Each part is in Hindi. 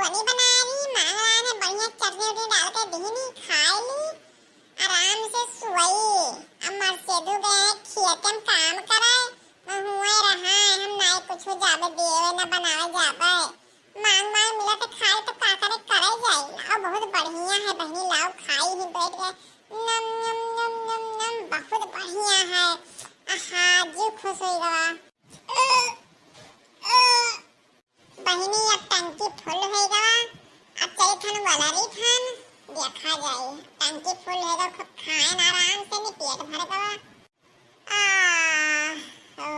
नहीं बना रही, मांग रहा है बढ़िया चटनी उटनी डाल के दही खा ली, आराम से सोई। अब मर्सेदू गए खेत में काम कराए, मैं हुए रहा हम ना कुछ जाबे देवे ना बनावे जाबे, मांग मांग मिला तो खाए तो का करे करे जाए। लाओ बहुत बढ़िया है बहनी, लाओ खाई ही बैठ के नम नम नम नम नम, बहुत बढ़िया है। आहा जी खुश हो गया। बहनी अब टंकी फुल हो गया, अब चली थन वाला री थन देखा जाए। टंकी फुल है तो खूब खाए ना आराम से, नहीं पेट भर गया। आ ओ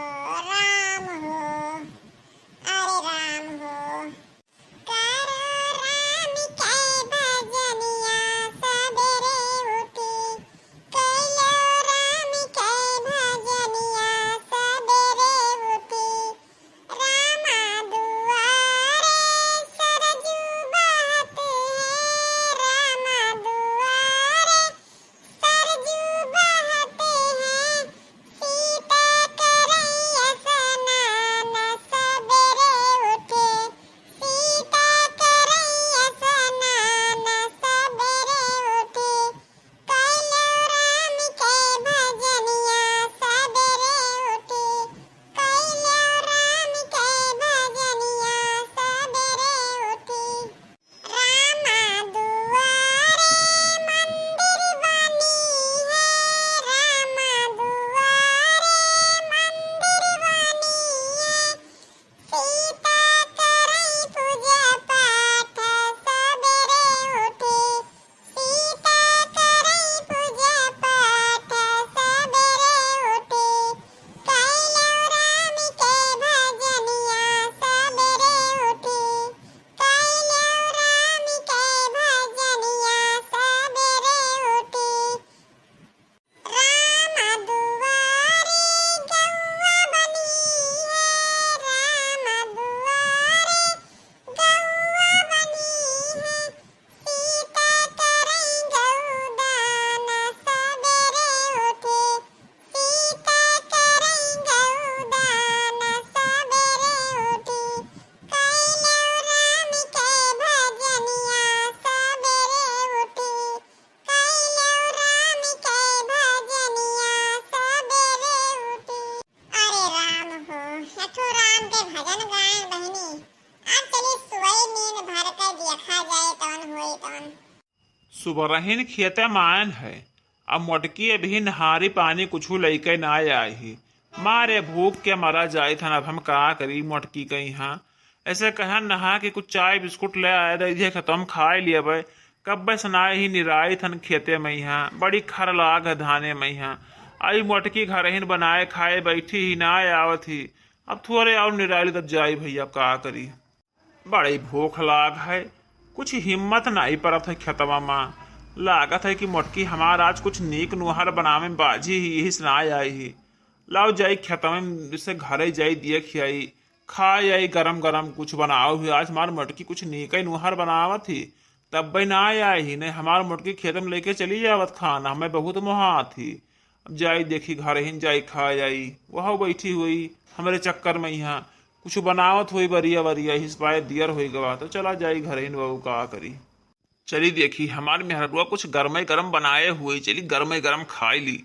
राम हो, अरे राम हो, करो राम के भजनिया सबेरे उठी, करो राम के भजनिया सबेरे उठी, रामा दुआरे सरजू बहत है, रामा दुआरे सरजू बहत है, सीता करैया स्नान सबेरे उठे, सीता करैया स्नान सबेरे उठे, कैलो राम के भजनिया सबेरे उठे, कैलो राम के भजनिया सबेरे उठे, रामा दुआरे मंदिर बनी है, रामा दुआरे मंदिर बनी है, सीता करई पूजा पाठ सबेरे उठे, सीता करई पूजा पाठ सबेरे उठे, कैलो राम के भजनिया सबेरे उठे, कैलो राम के भजनिया सबेरे उठे, रामा दुआरे गौआ बनी है, रामा दुआरे गौआ बनी है, सीता करई गौदान सबेरे उठे, सीता करई गौदान सबेरे उठे, कैलो राम के भजनिया सबेरे उठे, कैलो राम के भजनिया सबेरे उठे। अरे राम हो, यथो राम के भजन गाए बहनी। अब चली सोई नींद भर के देखा जाए कौन हुई कौन। सुबरहिन खेते मायन है, अब मोटकी अभी नहारी पानी कुछू लइके ना आई, मारे भूख के मरा जाई थन। अब हम का करी मोटकी के यहाँ ऐसे कह नहा के कुछ चाय बिस्कुट ले आए दे खत्म खाए लिए बे, कब बस ना ही निराई थन खेते में यहाँ बड़ी खर लाग है धाने में यहाँ। आई मोटकी घर ही बनाए खाए बैठी ही ना आवत ही, अब थोड़े और निराई तब जाई भैया अब का करी, बड़ी भूख लाग है। कुछ हिम्मत नहीं पड़त है खेतवा में, लागत है कि मोटकी हमार आज कुछ नीक नुहर बनावे में बाजी ही, यही सुना आई ही। लाओ जाई खेतवा में जैसे घरे जाई दिए खियाई खाए आई गरम गरम कुछ बनाओ हुई। आज हमार मोटकी कुछ नीक नुहर बनावत थी तब भाई ना आई ही, नहीं हमार मोटकी खेत में लेके चली जावत खाना, हमें बहुत मोहा थी। अब जाई देखी घर ही जाई खा जाई, वह बैठी हुई हमारे चक्कर में यहाँ कुछ बनावत हुई बरिया बरिया हिस पाए दियर हो गवा, तो चला जाई घर ही बहू का करी। चली देखी हमारे मेहरुआ कुछ गरमे गरम बनाए हुए, चली गरमे गरम खाई ली।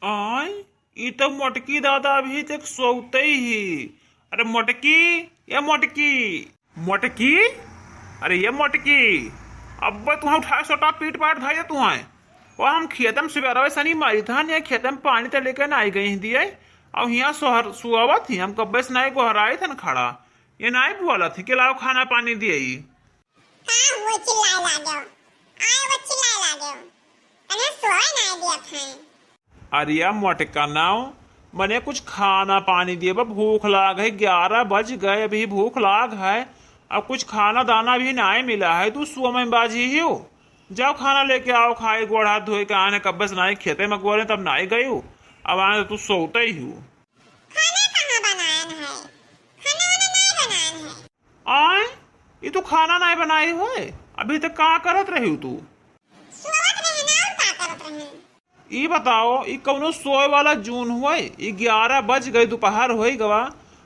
आय ये तो मोटकी दादा अभी तक सोते ही। अरे मोटकी, ये मोटकी मोटकी, अरे ये मोटकी, अब तुम्हें उठा सोटा पीट पाट धाये तुम्हें। और हम खेतम सुबह सनी मारी था, नहीं खेतम पानी तो लेकर ना आई गई दिए, और यहाँ सोहर सुआवा थी हम कब्बे से नाई को हराए थे न खड़ा, ये नाई बोला थी कि लाओ खाना पानी दिए ही। हाँ वो चिल्लाए लागो, आए वो चिल्लाए लागो, तने सोए ना दिया था। अरे मोटका नाव मने कुछ खाना पानी दिए, भूख लाग है, 11 बज गए अभी भूख लाग है, अब कुछ खाना दाना भी नहीं मिला है, तू सुबह में बाजी ही हो। जाओ खाना लेके आओ, खाए गोड़ हाथ धोए के आने कब्बे से नाई खेते में गोरे तब नाई गई हो, अब आने तू सोते ही हो। खाना कहाँ बनाया है, खाना वाना नहीं बनाया है। आए ये तू खाना नहीं बनाई हो, अभी तक कहाँ करत रही हो तू? सोवत रहे ना और का करत रहे। ई बताओ ई कौनो सोए वाला जून हुआ? ई 11 बज गई, दोपहर हो गवा,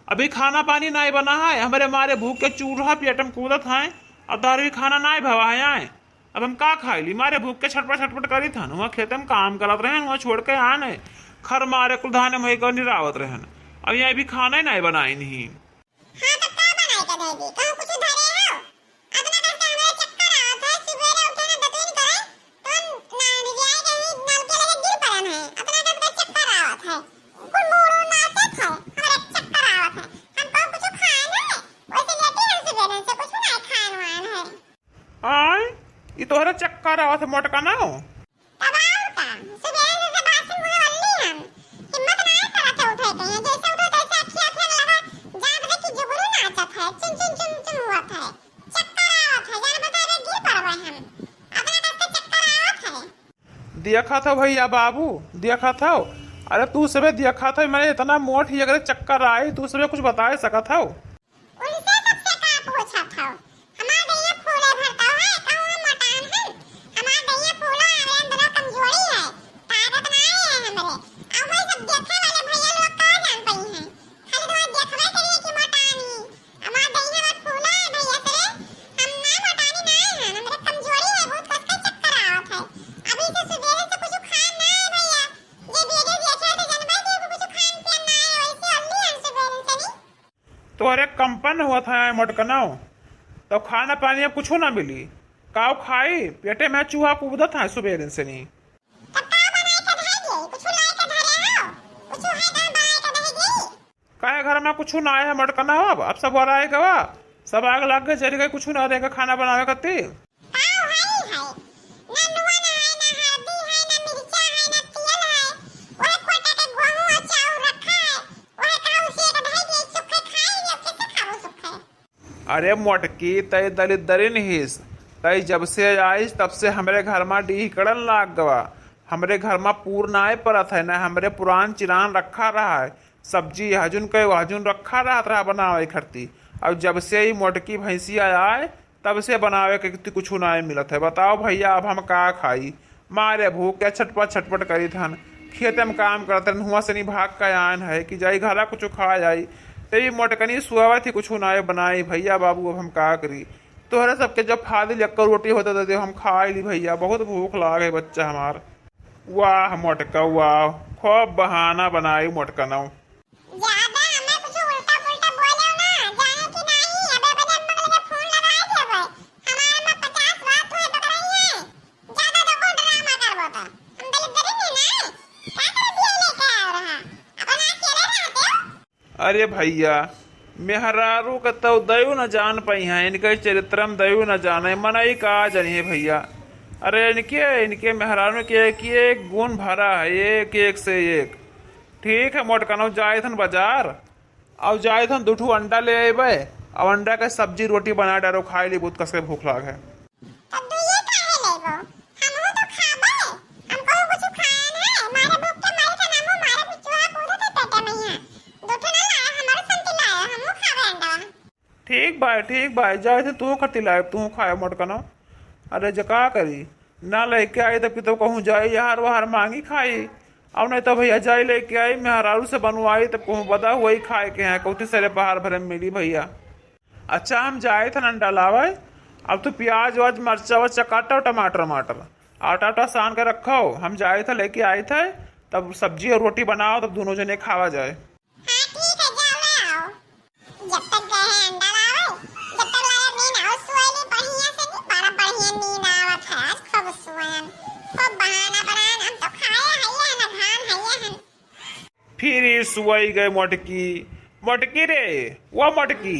अभी खाना पानी नहीं बना है। हमारे मारे भूख के चूल्हा पेट में कूदत है और तार खाना नहीं भवा है आए। अब हम का खाई ली? मारे भूख के छटपट छटपट करी था। वहाँ खेते में काम करत रहे, वहाँ छोड़ के आने खर मारे कुल धाने में निरावत रहे। अब यहाँ भी खाना ही नहीं बनाई नहीं। हां तो का बनाई के दे दी? कहूं कुछ धरे हो? अतना करके हमारे चक्कर आवत है, सुबह उठे ना दतुइन करे तो ना रियाई के नल के लगे गिर पड़न है। अतना करके चक्कर आवत है, कुल मोरो नाचत है, हमारे चक्कर आवत है। हम कहूं कुछ खाए ना, वैसे लेटे हम सुबह से कुछ नहीं खान वान है। आय ये तोहरा चक्कर आवत है मोटका ना हो? तब आओ का सुबह से बासी मुंह वल्ली हम हिम्मत नहीं करत है उठे के। जैसे उठो तैसे अखियां अखियां लगा जान बजे की जुगनू नाचत है, चुन चुन चुन चुन हुआ है, चक्कर आवत है, जान बता रे गिर पड़बे हम। अपना करके चक्कर आवत है। देखा था भैया बाबू, देखा था। अरे तू सबे देखा था, मैंने इतना मोट ही अगर चक्कर आए तू सबे कुछ बता सका था? उनसे सबसे का पूछा था? हमार दैया फूले भरता है, कहूं हम मटान है। हमार दैया फूला आवे अंदर कमजोरी है, ताकत नहीं है हमरे। अब वही सब देखे वाले भैया लोग का जान पई हैं, खाली तो देखबे करिए कि मटानी। हमार दैया मत फूला है भैया से, हम ना मटानी नहीं है, हमरे कमजोरी है, बहुत कस के चक्कर आवत है। अभी से सुबह से कुछ खान ना है भैया, जे बेगे देखे तो जानबे कि कुछ खान पियन ना है, वैसे अल्ली हम सुबह से नहीं। तोहरे कंपन हुआ था मोटकना, तो खाना पानी अब कुछ ना मिली। काव खाई पेटे में चूहा कूदत है सुबह से नहीं। तब का बनाई के धर गई? कुछ लाई के धरे हो? कुछ है का बनाई के धर गई? काहे घर में कुछ ना है मोटकना? अब सब हो रहा है गवा, सब आग लग गए, जल गए, कुछ ना देगा खाना बनावे कते। काव है ना नुआ ना है, ना हल्दी है, ना मिर्चा है, ना तेल है। ओए कोटा के गेहूं और चाउर रखा है, ओए काव से के धर गई, सुखे खाई या कैसे खाओ सुखे? अरे मोटकी तय दलित दरिन हिस, तय जब से आईस तब से हमरे घर में डी कड़न लाग गवा। हमरे घर में पूर ना परत है, ना हमरे पुरान चिरान रखा रहा है, सब्जी हजुन के हजुन रखा रहा बनावे खरती। अब जब से ही मोटकी भैंसिया आए तब से बनावे के कुछ ना मिलत है। बताओ भैया अब हम का खाई? मारे भूख के छटपट छटपट करी थन, खेते में काम करते हुआ से नहीं भाग का आन है कि जाई घरा कुछ खा जाई। तेरी मोटकनी सुहावा थी कुछ ना बनाई। भैया बाबू अब हम का करी? तोहरे सबके जब फादिल एक रोटी होता तो हम खा ली भैया, बहुत भूख लागे बच्चा हमार। वाह मोटका वाह, खूब बहाना बनाई मोटकना। ज्यादा हमें कुछ उल्टा पुल्टा बोले ना, जाने की नहीं। अबे बजन में लगे फोन लगाए देबे, हमारे में 50 बात हुए तो रही है। ज्यादा तो कोई ड्रामा करबो तो हम दलित दरिन है ना, का कर दिए लेके आ रहा अपन अकेले रहते हो। अरे भैया मेहरारू का तो दयु न जान पाई है, इनके चरित्रम दयु न जाने मनई का जानिए भैया। अरे इनके मेहरारू के एक गुण भरा है, एक एक से एक। ठीक है मोटकनो, जाए थन बाजार, अब जाए थन 2 अंडा ले अबे, अब अंडा के सब्जी रोटी बना डालो, खाई ली, बहुत कस के भूख लाग है। तब तो ये काहे लेबो? हमहु तो खाबे, हमको कुछ खान है। मारे भूख के मारे के नामो मारे पिछुआ कूदत है पेटे में यहाँ। दोठो ना लाया, हमारे संति लाया, हमहु खाबे अंडा। ठीक भाई जाए थे तू खती लाए, तू खाए मोटकनो। अरे जका करी ना लेके आई तब कि तो कहूँ जाई यार बाहर मांगी खाई, अब नहीं तो भैया जाई लेके आई मेहरारू से बनवाई तब कहूँ बदा वही खाए के हैं, कौती सारे बाहर भरे में मिली भैया। अच्छा हम जाए थे अंडा लावे, अब तो प्याज वाज मरचा वरचा काटो, टमाटर टमाटर आटा उटा सान के रखो, हम जाए थे लेके आए थे, तब सब्जी और रोटी बनाओ, तब दोनों जने खावा जाए। हाँ ठीक है, जाओ ले आओ। जब तक गए हैं अंडा लाओ, जब तक लाया नींद आओ सोएली बढ़िया से नहीं, बड़ा बढ़िया नींद आवत है आज, खूब सोएन, खूब बहाना बनान। हम तो खाए हइये ना धान हइये हन। फिर ये सुई गए मोटकी रे, वो मोटकी,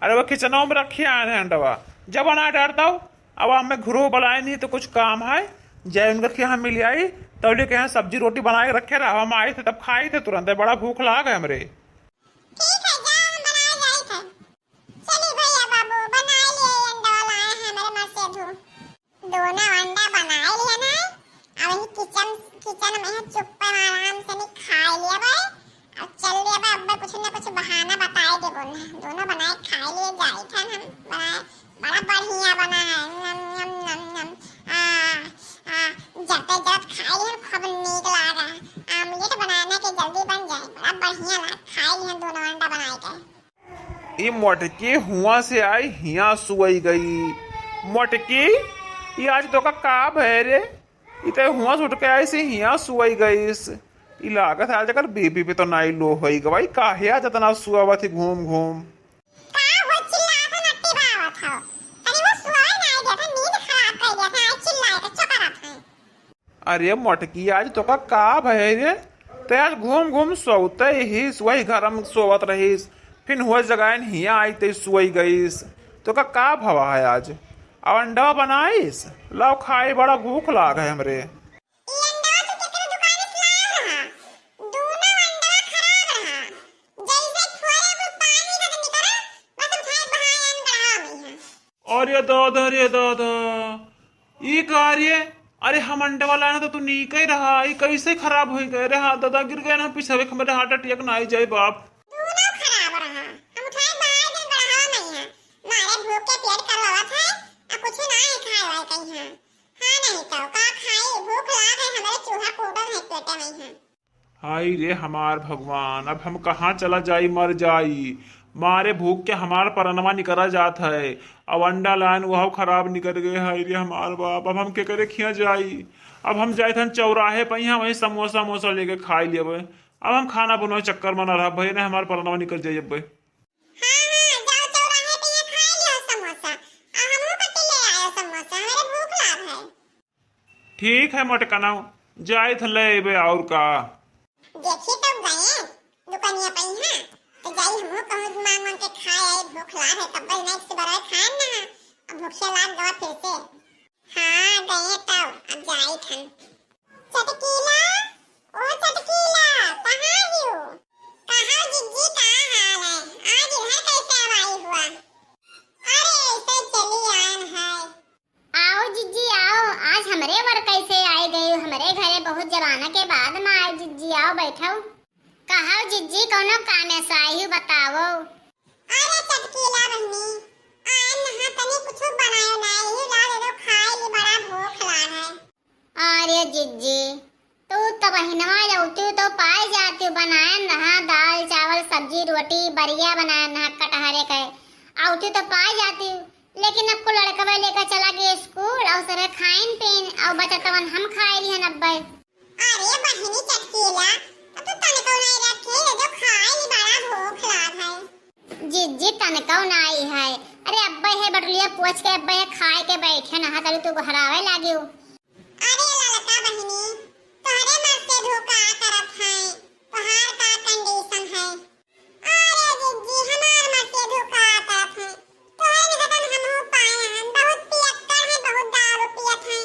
अरे वो किचनों में रखी आए हैं अंडवा, जब बना डरता हूँ। अब हमें घरों बुलाए नहीं तो कुछ काम है, जय उनका के यहाँ मिल आई तो ले के यहाँ सब्जी रोटी बना के रखे रहा, हम आए थे तब खाए थे तुरंत, बड़ा भूख लाग है हमरे। ठीक है, जाओ हम बनाए जाए थे। चलिए भैया बाबू बनाए लिए अंडा लाए हैं मेरे मर्से धू। दोनों अंडा बनाए लिए ना, अब ही किचन में है चुप पे आराम से नहीं खाए लिए भाई। अब चल लिए भाई, अब कुछ ना कुछ बहाना बताए दे बोलना। दोनों बनाए खाए लिए जाए थे हम बनाए, बड़ा बढ़िया बना है। नम नम नम नम। जब खाए खूब नीक बढ़िया लाग खाई लिहन दोनों अंडा बनाए के। ये मोटकी हुआ से आई हिया सुई गई। मोटकी ये आज तो का भय रे, इते हुआ सुट के आई से हिया सुई गईस। ई लागत आज कर बीबी पे तो नाई लो होई गई, काहे आज इतना सुआवत ही घूम घूम। का वो चिल्ला था नट्टी बावत हो, तनी वो सुआई ना दे था, नींद खराब कर दिया था, आज चिल्लाए के चकरा था। अरे मोटकी आज तो का भय रे, ते आज घूम घूम सोते ही वही घर में सोवत रहीस, फिर हुआ जगह हिया आई ते सुई गईस। तो का भवा है आज? अब अंडा बनाईस लाओ खाए, बड़ा भूख लाग है हमरे। ई अंडा तो केकरे दुकान से लाया रहा, दोनों अंडा खराब रहा, जैसे खोए वो पानी का निकला, बस उठाए बहाए अंडा में है। अरे दादा ये कार्य, अरे हम अंडे वाला ना तो तू नीक ही रहा, ये कैसे खराब हो गए रे? हाथ दादा गिर गए ना पीछे, मेरे हार्ट अटैक ना आई जाए बाप। दोनों खराब रहा, हम उठाए बहाए दिन बढ़ावा नहीं है, मारे भूख के पेट करवावा था, अब कुछ ना ही खाए वाए कहीं है। हाँ नहीं तो का खाए, भूख लाग है, हमारे चूहा कूदल है पेटे में है। हाय रे हमार भगवान, अब हम कहाँ चला जाई, मर जाई मारे भूख के हमार परनवा निकला जात है। अब अंडा लान वह खराब निकल गए। हाय रे हमार बाप, अब हम के करे खिया जाई? अब हम जाए थे चौराहे पे, यहाँ वही समोसा मोसा लेके खाई लिए। अब हम खाना बनाओ चक्कर में ना रहा भाई ने, हमारे परनवा निकल जाइए भाई। हाँ हाँ, जाओ चौराहे पे ये खा लियो समोसा, और हमहू कटे ले आयो समोसा, हमारे भूख लाग है। ठीक है मोटकना, जाए थे ले और का। देखिए तो गए दुकानिया पे है, तो जाई हमहू कहूँ मांग मांग के खाए आई, भूख लाग है, तब नहीं से बड़ा खान ना, अब भूखे लाग गवा फिर से। हाँ गए तब, अब जाई थन। चटकीला, ओ चटकीला, कहाँ हो? कहाँ जिज्जी, कहाँ हाल है? आज इधर कैसे आई हुआ? अरे ऐसे चली आन है। आओ जिज्जी आओ, आज हमरे वर कैसे आए गए? हमरे घरे बहुत जमाना के बाद में आए जिज्जी, आओ बैठो। कहा जिज्जी कौनो काम ऐसा आई हो बताओ। अरे चटकीला बहनी, आज नहा तनी कुछ बनायो ना, ही ला दे दो खाए ली, बड़ा भूख लाग है। अरे जिज्जी तू तो बहिनवा जाती तो पाए जाती, बनाए नहा दाल चावल सब्जी रोटी बढ़िया बनाए नहा कटहरे के आउती तो पाए जाती, लेकिन अब को लड़का लेकर चला गया स्कूल, और सरे खाइन पीन और बचतवन हम खाए ली हन अब्बे। अरे बहनी चटकीला, तू तनिको नहीं रखे जो खाए ली, बड़ा भूख लाग है। जिज्जी तनकौ नाई है, अरे अब्बे है बटुलिया पूछ के अब्बे है खाए के बैठे नहा तरी तू घरावे लागियो। अरे ललका बहनी, तोहरे मर से धोखा करत है, तोहार का कंडीशन है। अरे जिज्जी हमार मर से धोखा करत है, तोहरे निकटन हमहू पाए हैं, बहुत पियक्कड़ है, बहुत दारू पियत है,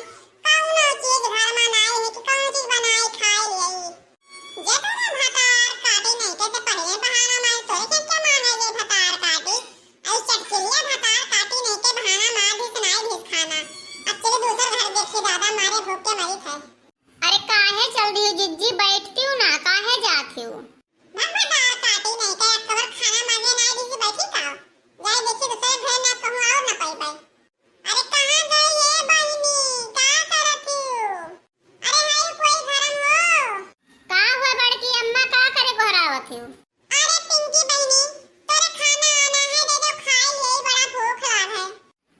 कौनो चीज घर में नहीं है कि कौन चीज बनाई खाए लिये। जे तोरा भतार काटी नहीं के तो पहले बहाना मार तोरे के क्या माने जे भतार काटी, ऐ चटकिलिया भतार काटी नहीं के बहाना मार दी से नहीं भी खाना, अब चले दूसर घर देखी दादा मारे भूख के मरी थे। अरे काहे चल रही हो जिज्जी, बैठती हूँ ना, काहे जाती हूँ? भतार काटी नहीं के एक कवर खाना मांगे नहीं दी से बैठी था, जाए देखी दूसरे घर ना कहूँ और ना पाई पाई। अरे कहाँ गई ये बहनी, क्या करत हो? अरे हाय कोई घरम हो? का हुआ बड़की अम्मा, का करे घरावत हूँ? अरे पिंकी बहनी, तोरे खाना आना है, दे दो खाए ले, बड़ा भूख लाग है।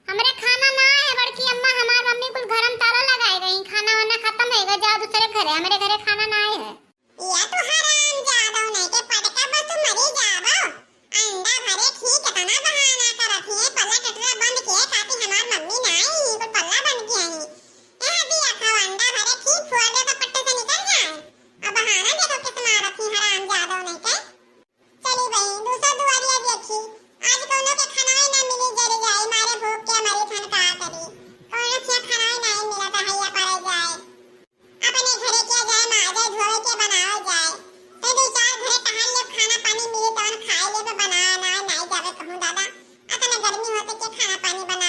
हमरे खाना ना है बड़की अम्मा, हमार मम्मी कुल घरम ताला लगाए गई, खाना वाना खत्म है गया, जाओ दूसरे घरे, हमारे घरे खाना ना है। या तो हराम जादो नहीं के पटका बस तुम मरी जाबो, अंडा भरे ठीक है तना बहाना करत है, पल्ला टटरा बंद किए ताकि हमार मम्मी ना आई, पर पल्ला बंद किया है। यह भी आखा अंडा भरे ठीक फुआ दे तो पट्टे से निकल जाए, अब बहाना देखो किस मारत है हराम जादो नहीं के। चली बहन दूसरा दुआरिया देखी, आज कोनो के खाना ही ना मिली, जरी जाए मारे भूख के मरी थन का करी, कोनो से खाना ही नहीं मिला तो हैया पड़े जाए, अपने घरे किया जाए माजे धोए के बनाओ जाए, तो दो चार घरे टहल ले खाना पानी मिले तो खाए ले तो बनाना नहीं जावे कहूं दादा, अतने गर्मी होते के खाना पानी बना